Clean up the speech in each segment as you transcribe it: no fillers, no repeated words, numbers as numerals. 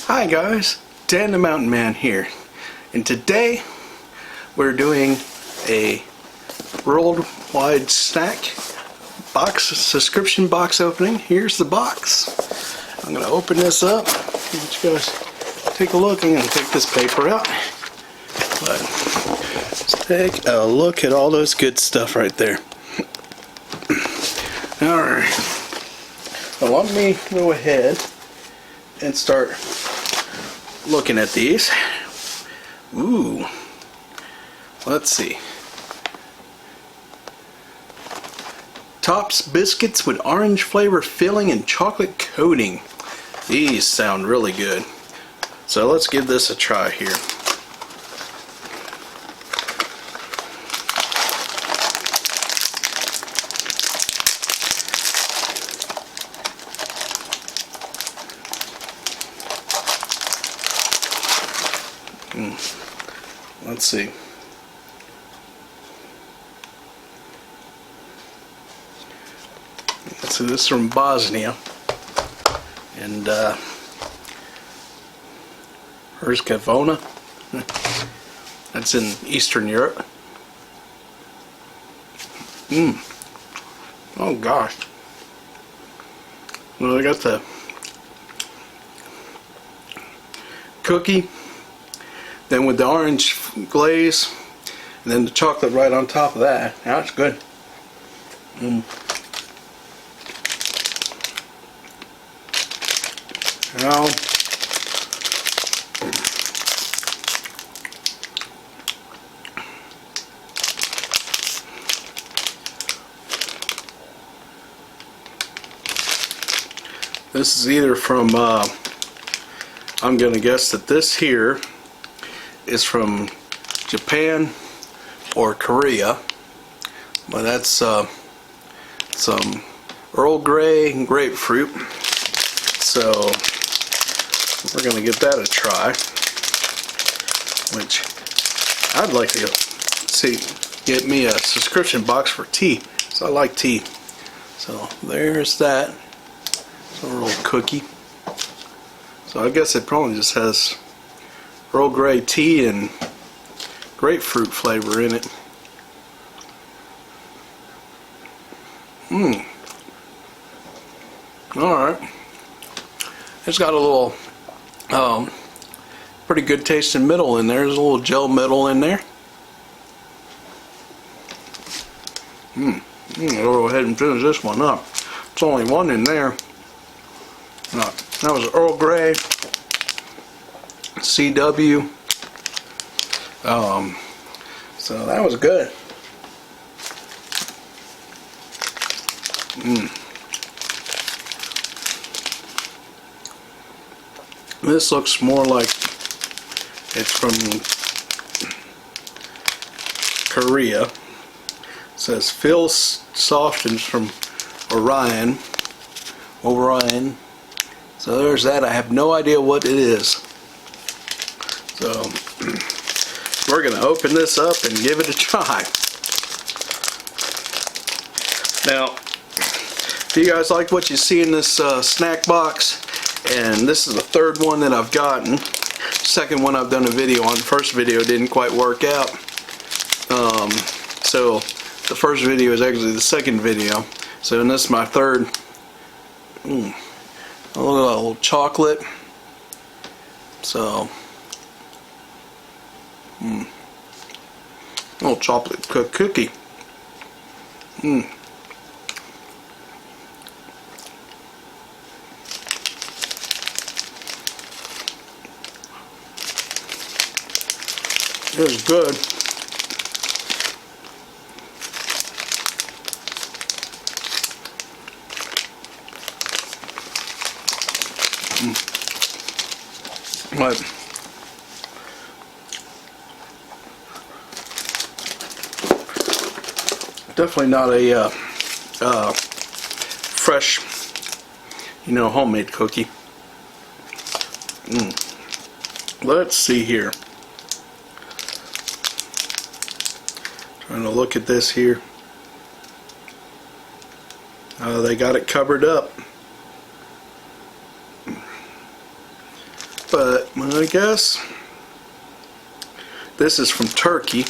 Hi guys, Dan the Mountain Man here, and today we're doing a worldwide snack box subscription box opening. Here's the box. I'm gonna open this up. Let you guys take a look. I'm gonna take this paper out, but let's take a look at all those good stuff right there. All right. So let me go ahead and start looking at these. Ooh, let's see. Tops biscuits with orange flavor filling and chocolate coating. These sound really good. So let's give this a try here. Let's see. So this is from Bosnia, and Herzegovina. That's in Eastern Europe. Oh gosh. Well, I got the cookie, then with the orange glaze, and then the chocolate right on top of that. That's good. Now, this is either from, I'm going to guess that this here is from Japan or Korea, but that's some Earl Grey and grapefruit. So we're going to give that a try, which I'd like to see get me a subscription box for tea, so I like tea. So there's that. It's a little cookie. So I guess it probably just has Earl Grey tea and grapefruit flavor in it. Alright. It's got a little pretty good tasting middle in there. There's a little gel middle in there. I'll go ahead and finish this one up. It's only one in there. That was Earl Grey CW. So that was good. This looks more like it's from Korea. It says Phil Soft and from Orion. So there's that. I have no idea what it is. So we're going to open this up and give it a try. Now, if you guys like what you see in this snack box, and this is the third one that I've gotten. Second one I've done a video on. The first video didn't quite work out. So the first video is actually the second video. So and this is my third. A little chocolate. So little chocolate cookie. It was good. But definitely not a fresh, homemade cookie. Let's see here. Trying to look at this here. They got it covered up. but I guess this is from Turkey,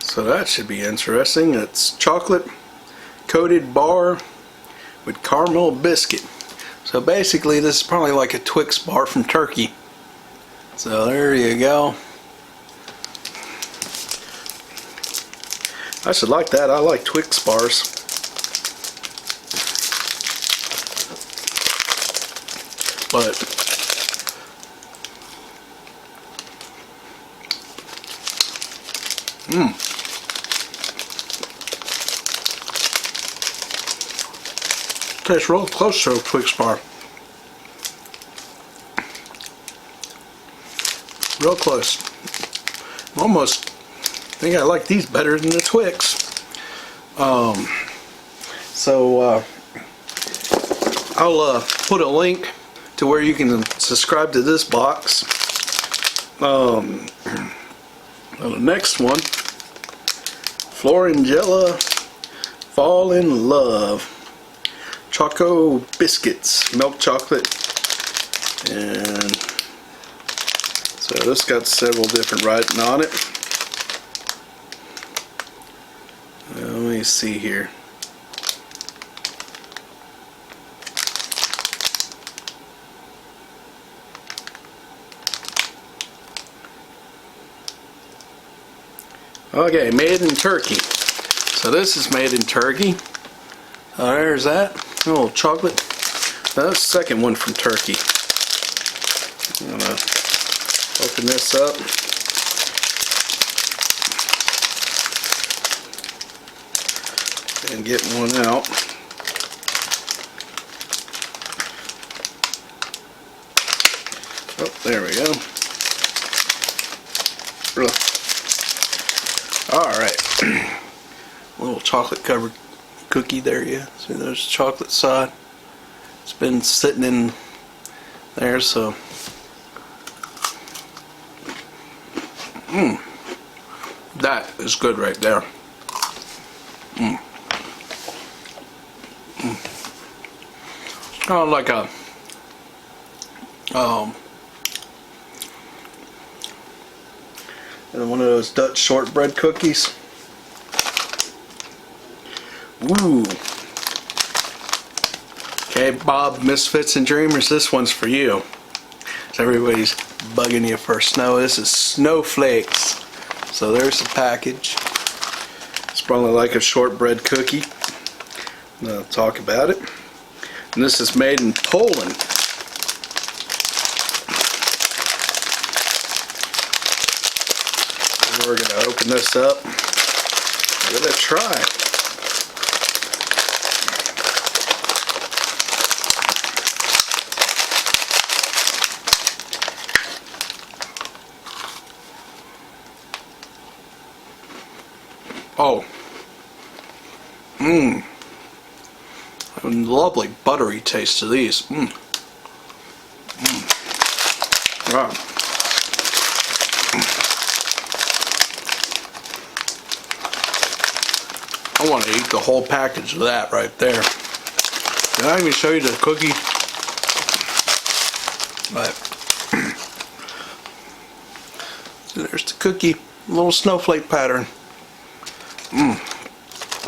so that should be interesting. It's chocolate coated bar with caramel biscuit. So basically this is probably like a Twix bar from Turkey. So there you go. I should like that. I like Twix bars. But tastes real close to a Twix bar. Real close. Almost think I like these better than the Twix. I'll put a link to where you can subscribe to this box. The next one, Florine Fall in Love. Choco Biscuits, milk chocolate, and so this got several different writing on it. Let me see here. Okay, made in Turkey. So this is made in Turkey. There's that. Oh, chocolate. That's the second one from Turkey. I'm gonna open this up. And get one out. Oh, there we go. Alright. A little chocolate covered cookie there, yeah. See, there's the chocolate side. It's been sitting in there, so. That is good right there. Kind of like a and one of those Dutch shortbread cookies. Ooh. Okay, Bob, Misfits and Dreamers, this one's for you. So everybody's bugging you for snow. This is Snowflakes. So there's the package. It's probably like a shortbread cookie. I'll talk about it. And this is made in Poland. We're going to open this up. Give it a try. Oh. A lovely buttery taste to these. Wow. I want to eat the whole package of that right there. Did I even show you the cookie? But so there's the cookie, little snowflake pattern.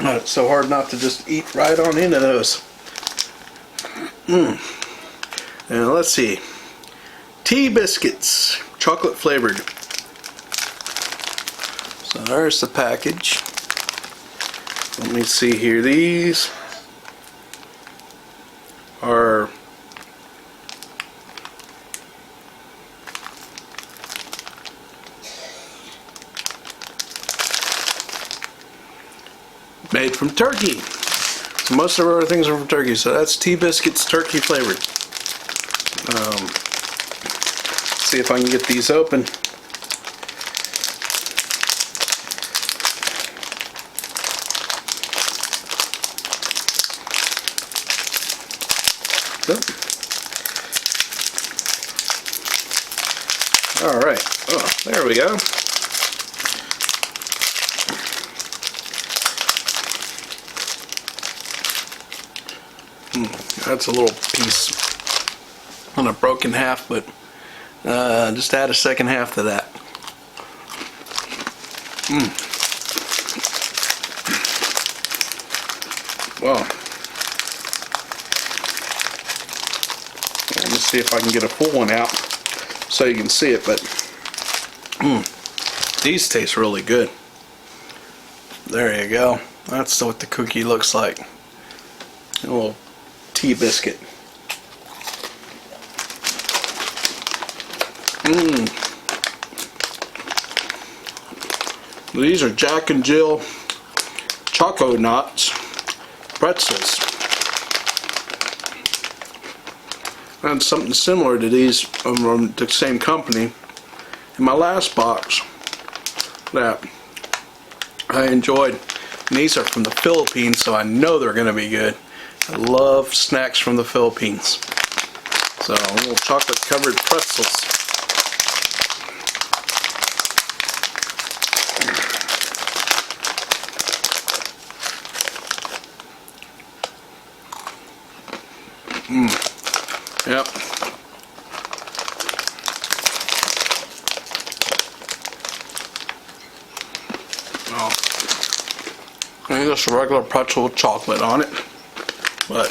It's so hard not to just eat right on into those. And let's see. Tea biscuits, chocolate flavored. So there's the package. Let me see here. These are made from Turkey. So most of our other things are from Turkey. So that's tea biscuits, turkey flavored. See if I can get these open. All right. Oh, there we go. That's a little piece. on a broken half, but just add a second half to that. Well, let me see if I can get a full one out so you can see it, but these taste really good. There you go. That's what the cookie looks like. A little tea biscuit. These are Jack and Jill Choco Knots pretzels. And something similar to these from the same company in my last box that I enjoyed. And these are from the Philippines, so I know they're going to be good. I love snacks from the Philippines. So little chocolate covered pretzels. Yep. Well, I think just a regular pretzel with chocolate on it, but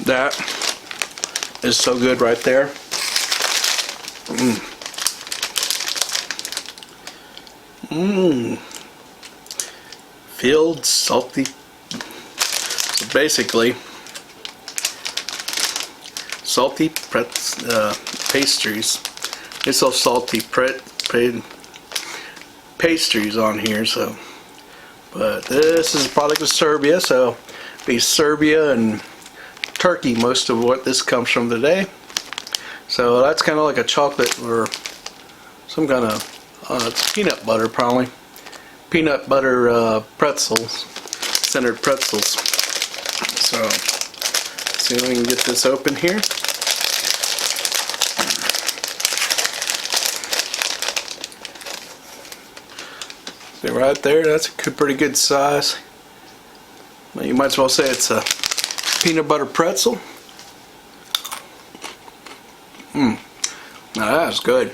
that is so good right there. Filled salty. So basically, salty pastries. There's some salty pastries on here. So, but this is a product of Serbia, so be Serbia and Turkey most of what this comes from today. So that's kind of like a chocolate or some kind of it's peanut butter probably. Peanut butter pretzels, centered pretzels. So let's see if we can get this open here. See right there, that's a pretty good size. Well, you might as well say it's a peanut butter pretzel. Now that's good.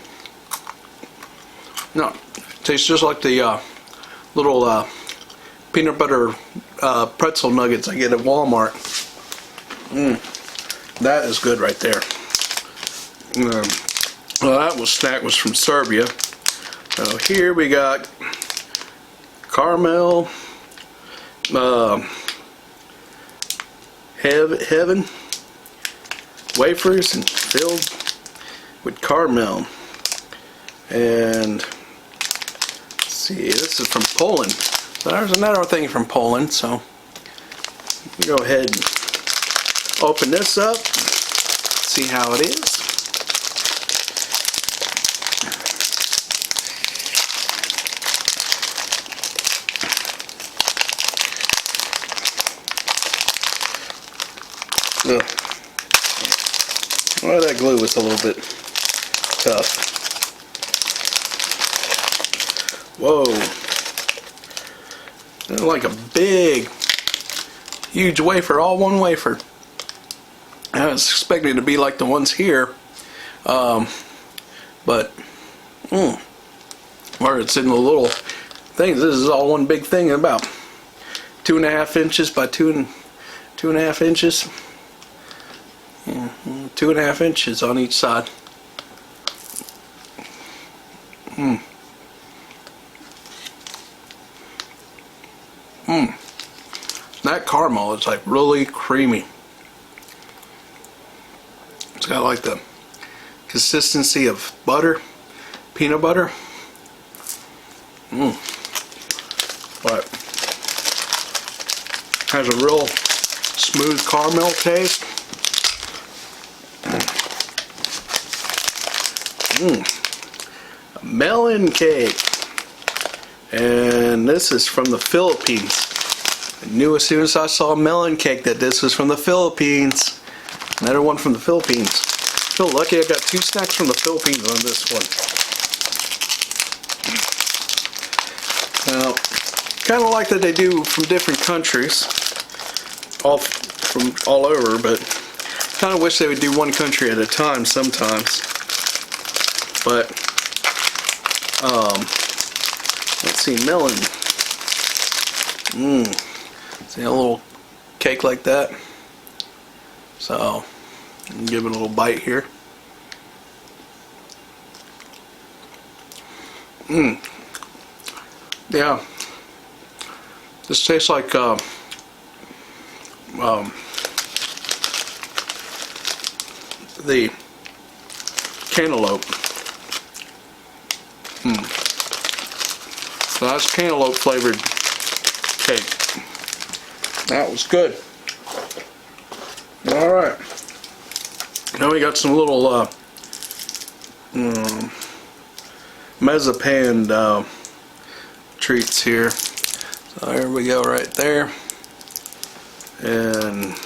No, it tastes just like the little peanut butter pretzel nuggets I get at Walmart. That is good right there. Well, that snack was from Serbia. So here we got caramel heaven wafers and filled with caramel. And let's see, this is from Poland. So there's another thing from Poland. So go ahead and open this up, see how it is. Ugh. Well, that glue was a little bit tough. Whoa. They're like a big, huge wafer, all one wafer. I was expecting it to be like the ones here. But, where it's in the little things, this is all one big thing, about 2.5 inches by 2.5 inches. 2.5 inches on each side. That caramel is like really creamy. It's got like the consistency of butter, peanut butter. But has a real smooth caramel taste. Melon Cake. And this is from the Philippines. I knew as soon as I saw Melon Cake that this was from the Philippines. Another one from the Philippines. I feel lucky I got 2 snacks from the Philippines on this one. Now, kind of like that they do from different countries. All from all over, but kind of wish they would do one country at a time sometimes. But let's see, melon. See a little cake like that. So give it a little bite here. Yeah, this tastes like the cantaloupe. So that's cantaloupe flavored cake. That was good. Alright. Now we got some little Mezzapanned treats here. So there we go, right there. And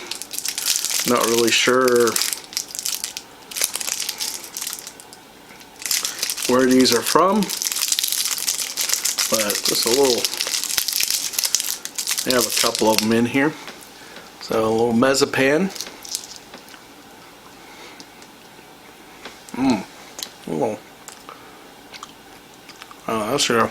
not really sure where these are from, but just a little. They have a couple of them in here. So a little Mezzapan. Oh, that's here.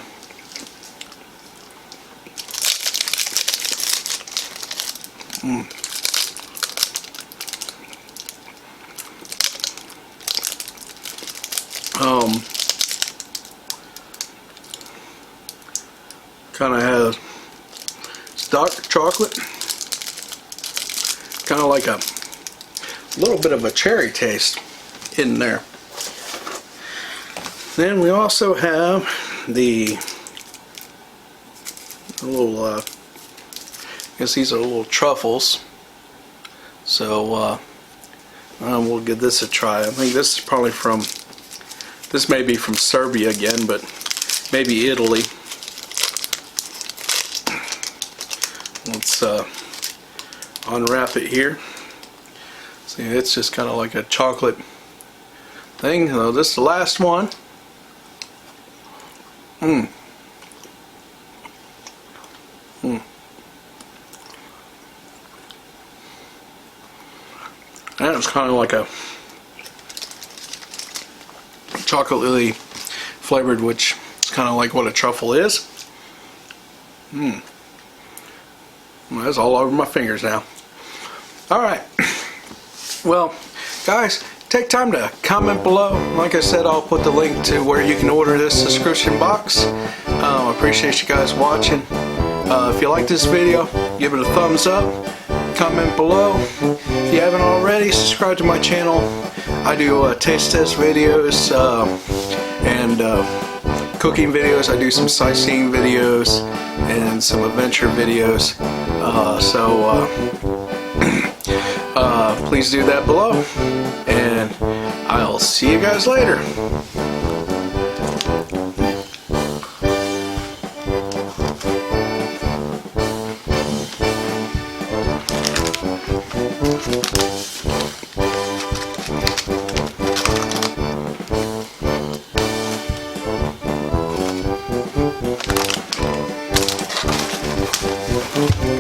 Kind of has dark chocolate, kind of like a little bit of a cherry taste in there. Then we also have the little, I guess these are little truffles. So we'll give this a try. I think this is probably from, this may be from Serbia again, but maybe Italy. Let's unwrap it here. See, it's just kind of like a chocolate thing. So this is the last one. And it's kind of like a chocolatey flavored, which is kind of like what a truffle is. Well, that's all over my fingers now. Alright. Well, guys, take time to comment below. Like I said, I'll put the link to where you can order this subscription box. I appreciate you guys watching. If you like this video, give it a thumbs up. Comment below. If you haven't already, subscribe to my channel. I do taste test videos and cooking videos. I do some sightseeing videos and some adventure videos. Please do that below, and I'll see you guys later.